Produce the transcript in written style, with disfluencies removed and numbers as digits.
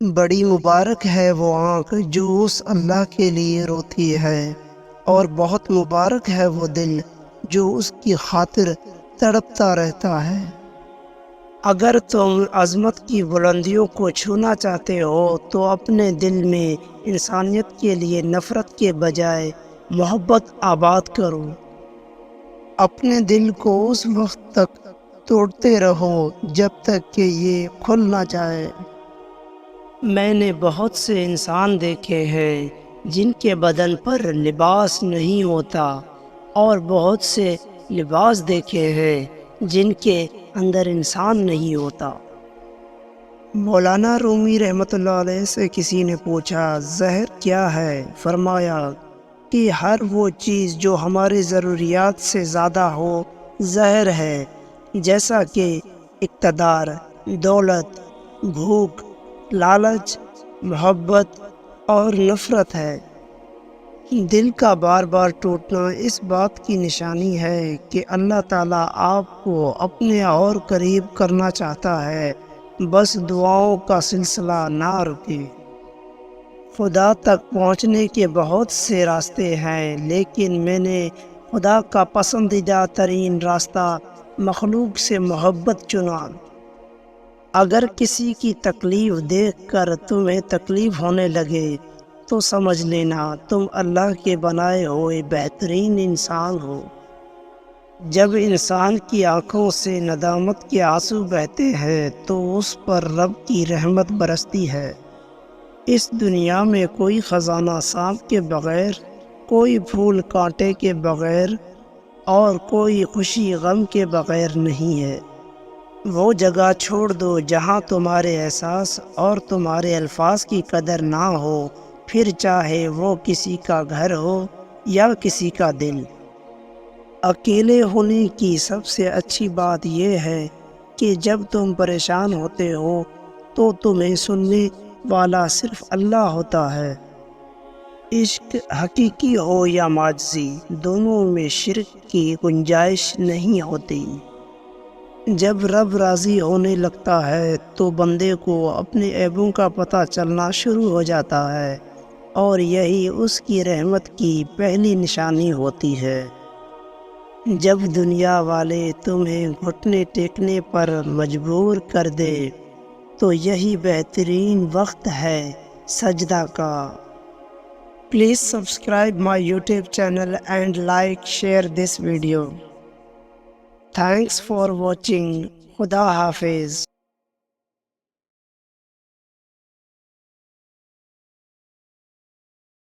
بڑی مبارک ہے وہ آنکھ جو اس اللہ کے لیے روتی ہے، اور بہت مبارک ہے وہ دل جو اس کی خاطر تڑپتا رہتا ہے۔ اگر تم عظمت کی بلندیوں کو چھونا چاہتے ہو تو اپنے دل میں انسانیت کے لیے نفرت کے بجائے محبت آباد کرو۔ اپنے دل کو اس وقت تک توڑتے رہو جب تک کہ یہ کھل نہ جائے۔ میں نے بہت سے انسان دیکھے ہیں جن کے بدن پر لباس نہیں ہوتا، اور بہت سے لباس دیکھے ہیں جن کے اندر انسان نہیں ہوتا۔ مولانا رومی رحمۃ اللہ علیہ سے کسی نے پوچھا، زہر کیا ہے؟ فرمایا کہ ہر وہ چیز جو ہماری ضروریات سے زیادہ ہو زہر ہے، جیسا کہ اقتدار، دولت، بھوک، لالچ، محبت اور نفرت ہے۔ دل کا بار بار ٹوٹنا اس بات کی نشانی ہے کہ اللہ تعالیٰ آپ کو اپنے اور قریب کرنا چاہتا ہے، بس دعاؤں کا سلسلہ نہ رکے۔ خدا تک پہنچنے کے بہت سے راستے ہیں، لیکن میں نے خدا کا پسندیدہ ترین راستہ مخلوق سے محبت چنا۔ اگر کسی کی تکلیف دیکھ کر تمہیں تکلیف ہونے لگے تو سمجھ لینا تم اللہ کے بنائے ہوئے بہترین انسان ہو۔ جب انسان کی آنکھوں سے ندامت کے آنسو بہتے ہیں تو اس پر رب کی رحمت برستی ہے۔ اس دنیا میں کوئی خزانہ سانپ کے بغیر، کوئی پھول کانٹے کے بغیر، اور کوئی خوشی غم کے بغیر نہیں ہے۔ وہ جگہ چھوڑ دو جہاں تمہارے احساس اور تمہارے الفاظ کی قدر نہ ہو، پھر چاہے وہ کسی کا گھر ہو یا کسی کا دل۔ اکیلے ہونے کی سب سے اچھی بات یہ ہے کہ جب تم پریشان ہوتے ہو تو تمہیں سننے والا صرف اللہ ہوتا ہے۔ عشق حقیقی ہو یا مجازی، دونوں میں شرک کی گنجائش نہیں ہوتی۔ جب رب راضی ہونے لگتا ہے تو بندے کو اپنے عیبوں کا پتہ چلنا شروع ہو جاتا ہے، اور یہی اس کی رحمت کی پہلی نشانی ہوتی ہے۔ جب دنیا والے تمہیں گھٹنے ٹیکنے پر مجبور کر دے تو یہی بہترین وقت ہے سجدہ کا۔ Please subscribe my YouTube channel and like share this video. Thanks for watching. خدا حافظ۔